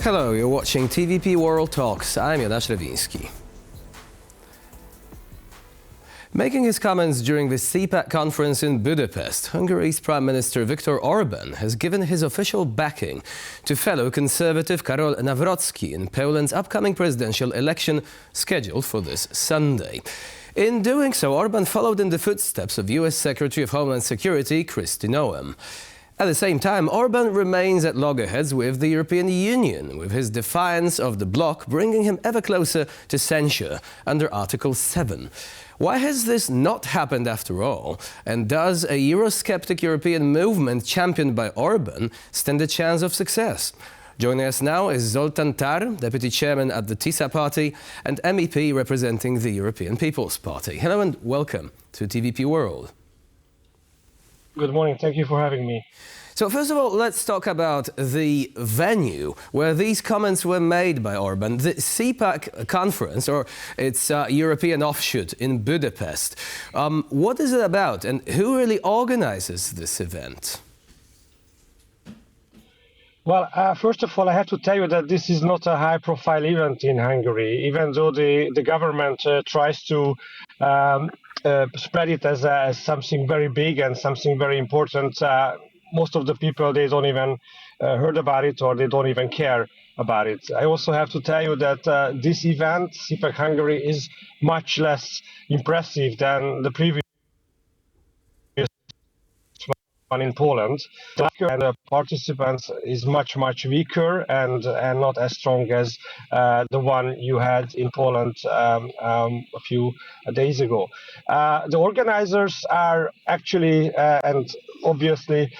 Hello, you're watching TVP World Talks. I'm Jonasz Lewiński. Making his comments during the CPAC conference in Budapest, Hungary's Prime Minister Viktor Orbán has given his official backing to fellow conservative Karol Nawrocki in Poland's upcoming presidential election scheduled for this Sunday. In doing so, Orbán followed in the footsteps of US Secretary of Homeland Security Kristi Noem. At the same time, Orbán remains at loggerheads with the European Union, with his defiance of the bloc bringing him ever closer to censure under Article 7. Why has this not happened after all? And does a Eurosceptic European movement championed by Orbán stand a chance of success? Joining us now is Zoltán Tarr, Deputy Chairman at the Tisza Party and MEP representing the European People's Party. Hello and welcome to TVP World. Good morning. Thank you for having me. So first of all, let's talk about the venue where these comments were made by Orbán, the CPAC conference, or its European offshoot in Budapest. What is it about and who really organizes this event? Well, first of all, I have to tell you that this is not a high-profile event in Hungary, even though the government tries to spread it as something very big and something very important. Most of the people, they don't even heard about it or they don't even care about it. I also have to tell you that this event, CPAC Hungary, is much less impressive than the previous one in Poland. The participants is much weaker and not as strong as the one you had in Poland a few days ago. The organizers are actually and obviously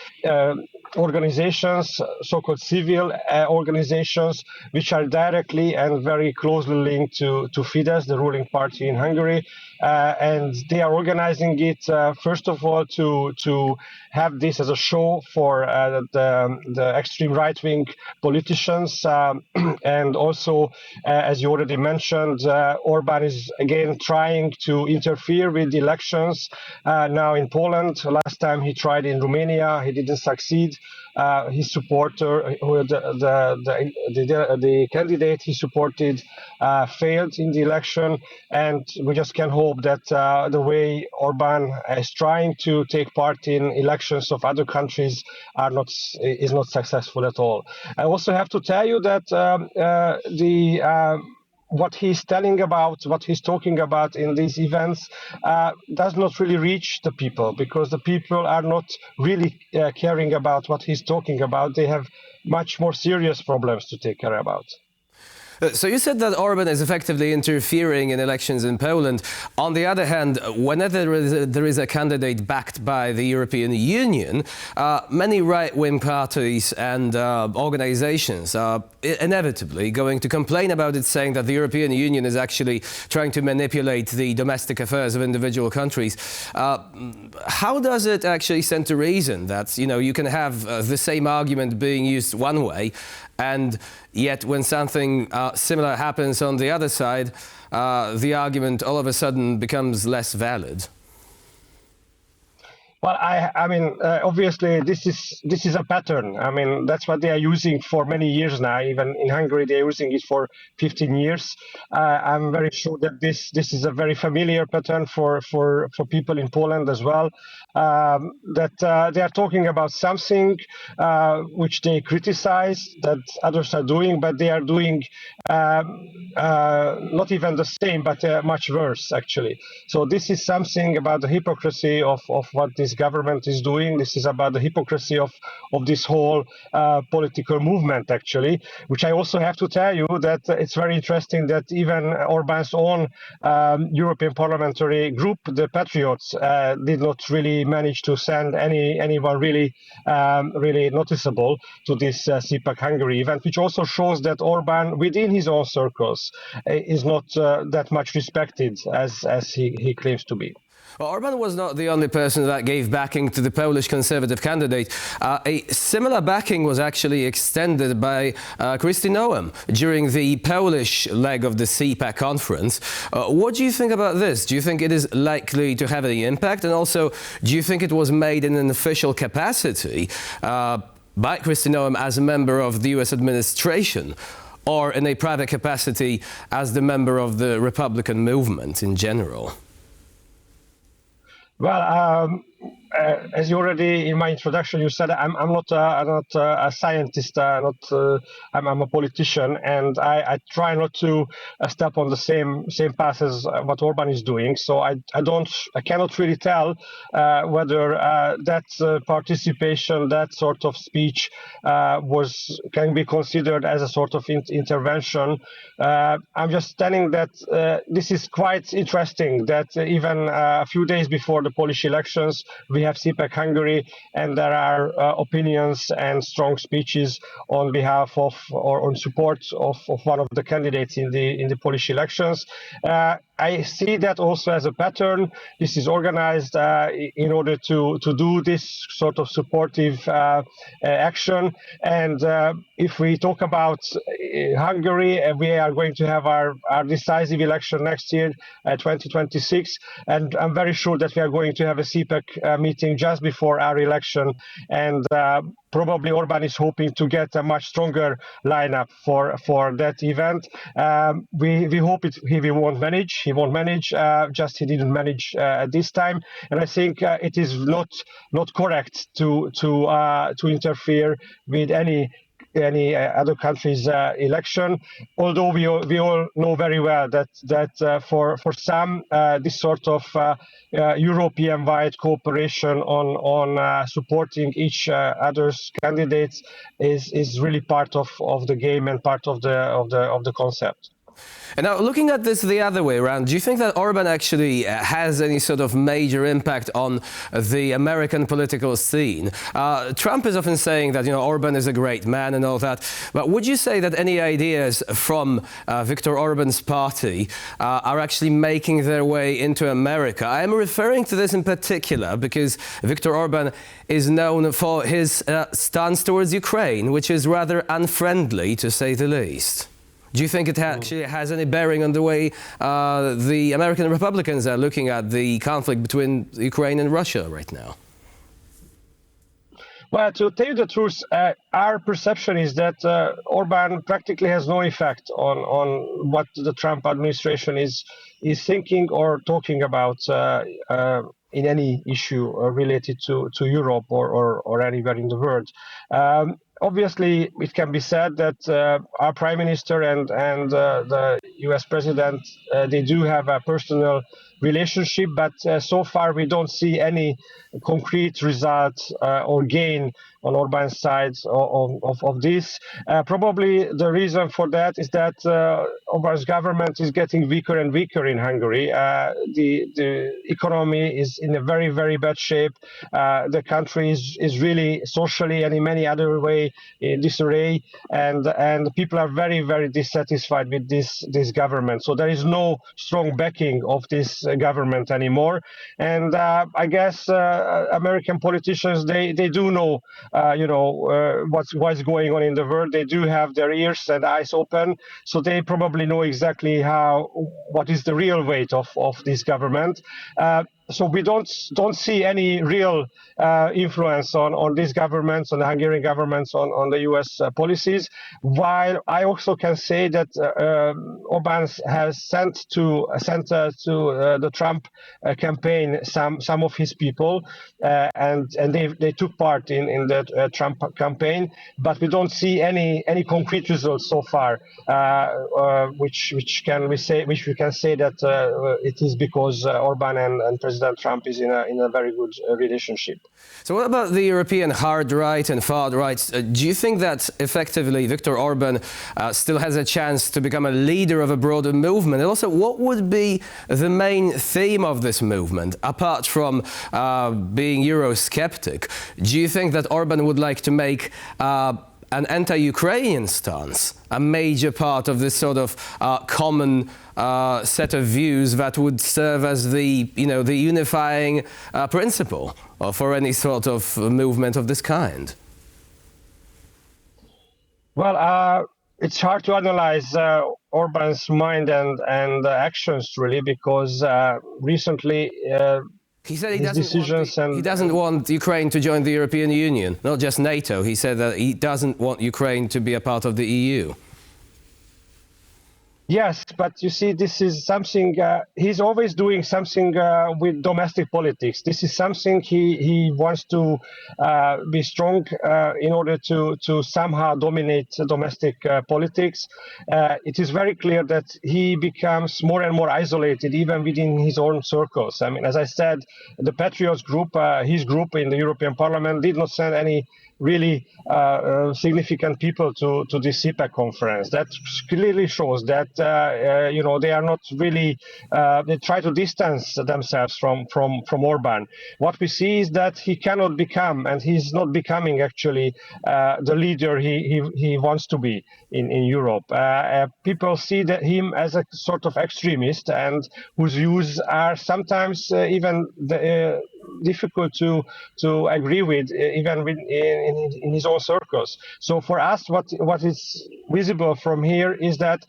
organizations, so-called civil organizations, which are directly and very closely linked to Fidesz, the ruling party in Hungary, and they are organizing it first of all to have this as a show for the extreme right-wing politicians, and also, as you already mentioned, Orban is again trying to interfere with the elections now in Poland. Last time he tried in Romania, he didn't succeed. His supporter, the candidate he supported, failed in the election, and we just can hope that the way Orban is trying to take part in elections of other countries is not successful at all. I also have to tell you that what he's telling about, what he's talking about in these events does not really reach the people, because the people are not really caring about what he's talking about. They have much more serious problems to take care about. So you said that Orban is effectively interfering in elections in Poland. On the other hand, whenever there is a candidate backed by the European Union, many right-wing parties and organizations are inevitably going to complain about it, saying that the European Union is actually trying to manipulate the domestic affairs of individual countries. How does it actually stand to reason that, you can have the same argument being used one way, and yet when something similar happens on the other side, the argument all of a sudden becomes less valid? Well, I mean, obviously, this is a pattern. I mean, that's what they are using for many years now. Even in Hungary, they are using it for 15 years. I'm very sure that this is a very familiar pattern for people in Poland as well. That they are talking about something which they criticize that others are doing, but they are doing not even the same, but much worse, actually. So this is something about the hypocrisy of what this government is doing. This is about the hypocrisy of this whole political movement, actually, which I also have to tell you that it's very interesting that even Orbán's own European parliamentary group, the Patriots, did not really manage to send anyone really noticeable to this CPAC Hungary event, which also shows that Orbán within his own circles is not that much respected as he claims to be. Well, Orban was not the only person that gave backing to the Polish Conservative candidate. A similar backing was actually extended by Kristi Noem during the Polish leg of the CPAC conference. What do you think about this? Do you think it is likely to have any impact? And also, do you think it was made in an official capacity? by Kristi Noem as a member of the US administration, or in a private capacity as the member of the Republican movement in general? Well, as you already in my introduction you said, I'm not a scientist, I'm a politician, and I try not to step on the same path as what Orban is doing. So I cannot really tell whether that participation, that sort of speech, can be considered as a sort of intervention. I'm just telling that this is quite interesting. That even a few days before the Polish elections, we have CPAC Hungary, and there are opinions and strong speeches on behalf of or on support of one of the candidates in the Polish elections. I see that also as a pattern. This is organized in order to do this sort of supportive action. And if we talk about Hungary, we are going to have our decisive election next year, 2026, and I'm very sure that we are going to have a CPAC meeting just before our election, and probably Orban is hoping to get a much stronger lineup for that event. We hope he won't manage. He won't manage. Just he didn't manage at this time, and I think it is not correct to interfere with any other country's election. Although we all know very well that for some this sort of European-wide cooperation on supporting each other's candidates is really part of the game and part of the concept. And now, looking at this the other way around, do you think that Orban actually has any sort of major impact on the American political scene? Trump is often saying that, Orban is a great man and all that, but would you say that any ideas from Viktor Orban's party are actually making their way into America? I am referring to this in particular because Viktor Orban is known for his stance towards Ukraine, which is rather unfriendly, to say the least. Do you think it actually has any bearing on the way the American Republicans are looking at the conflict between Ukraine and Russia right now? Well, to tell you the truth, our perception is that Orban practically has no effect on what the Trump administration is thinking or talking about in any issue related to Europe or anywhere in the world. Obviously, it can be said that our Prime Minister and the US President, they do have a personal relationship, but so far we don't see any concrete result or gain on Orban's side of this. Probably the reason for that is that Orban's government is getting weaker and weaker in Hungary. The economy is in a very, very bad shape. The country is really socially and in many other ways in disarray, and people are very, very dissatisfied with this government. So there is no strong backing of this government anymore. And I guess American politicians, they do know what's going on in the world. They do have their ears and eyes open, so they probably know exactly what is the real weight of this government. So we don't see any real influence on these governments, on the Hungarian governments, on the U.S. policies. While I also can say that Orban has sent to the Trump campaign some of his people, and they took part in the Trump campaign. But we don't see any concrete results so far, which we can say that it is because Orban and President Trump is in a very good relationship. So what about the European hard right and far right? Do you think that effectively Viktor Orban still has a chance to become a leader of a broader movement? And also, what would be the main theme of this movement, apart from being Eurosceptic? Do you think that Orban would like to make an anti-Ukrainian stance a major part of this sort of common set of views that would serve as the unifying principle for any sort of movement of this kind? Well, it's hard to analyze Orban's mind and actions really, because recently He said his decisions. he doesn't want Ukraine to join the European Union, not just NATO. He said that he doesn't want Ukraine to be a part of the EU. Yes, but you see, this is something, he's always doing something with domestic politics. This is something he wants to be strong in order to somehow dominate domestic politics. It is very clear that he becomes more and more isolated, even within his own circles. I mean, as I said, the Patriots group, his group in the European Parliament, did not send any really significant people to this CPAC conference. That clearly shows that they are not really. They try to distance themselves from Orban. What we see is that he cannot become, and he's not becoming actually the leader he wants to be in Europe. People see him as a sort of extremist, and whose views are sometimes even difficult to agree with, even in his own circles. So for us, what is visible from here is that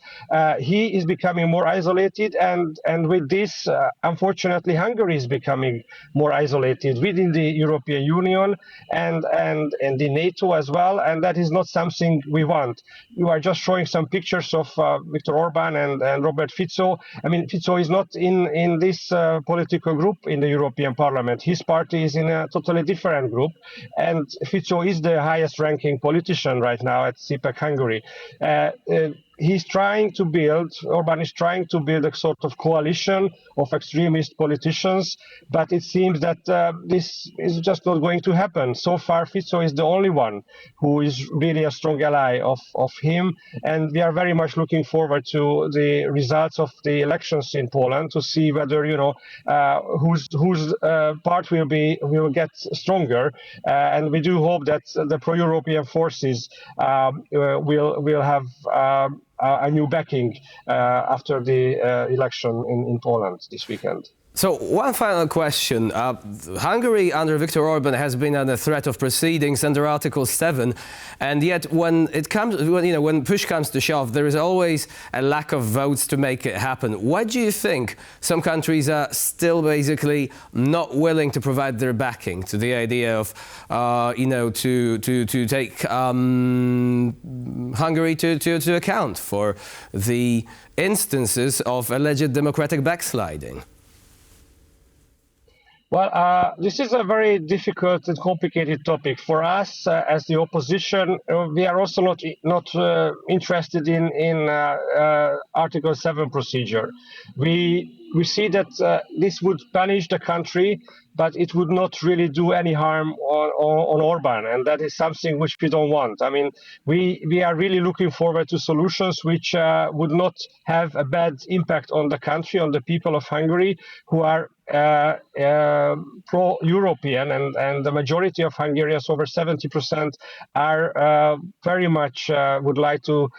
he is becoming more isolated, and with this, unfortunately, Hungary is becoming more isolated within the European Union and the NATO as well, and that is not something we want. You are just showing some pictures of Viktor Orbán and Robert Fico. I mean, Fico is not in this political group in the European Parliament. His party is in a totally different group, and Fico is the highest ranking politician right now at CPAC Hungary. Orban is trying to build a sort of coalition of extremist politicians, but it seems that this is just not going to happen. So far, Fico is the only one who is really a strong ally of him, and we are very much looking forward to the results of the elections in Poland to see whether whose part will get stronger, and we do hope that the pro-European forces will have a new backing after the election in Poland this weekend. So one final question. Hungary under Viktor Orbán has been under threat of proceedings under Article 7, and yet when push comes to shove, there is always a lack of votes to make it happen. Why do you think some countries are still basically not willing to provide their backing to the idea of, to take Hungary to account for the instances of alleged democratic backsliding? Well, this is a very difficult and complicated topic for us as the opposition. We are also not interested in Article 7 procedure. We see that this would punish the country, but it would not really do any harm on Orban, and that is something which we don't want. I mean, we are really looking forward to solutions which would not have a bad impact on the country, on the people of Hungary, who are pro-European, and the majority of Hungarians, over 70%, are very much would like to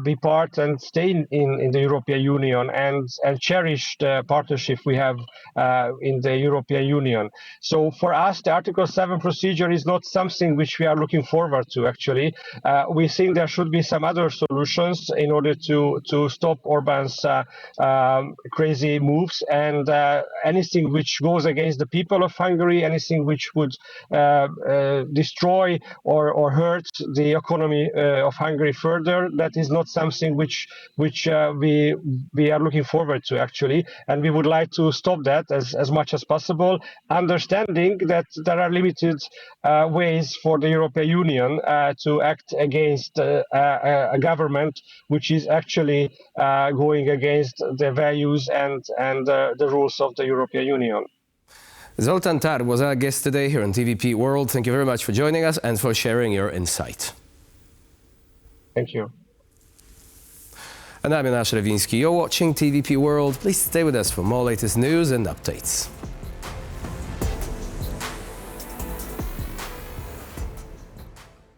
be part and stay in the European Union and cherish the partnership we have in the European Union. So for us, the Article 7 procedure is not something which we are looking forward to, actually. We think there should be some other solutions in order to stop Orban's crazy moves, and anything which goes against the people of Hungary, anything which would destroy or hurt the economy of Hungary further, that is not something which we are looking forward to, actually. And we would like to stop that as much as possible, understanding that there are limited ways for the European Union to act against a government which is actually going against the values and the rules of the European Union. Zoltán Tarr was our guest today here on TVP World. Thank you very much for joining us and for sharing your insight. Thank you. And I'm Jonasz Rewiński. You're watching TVP World. Please stay with us for more latest news and updates.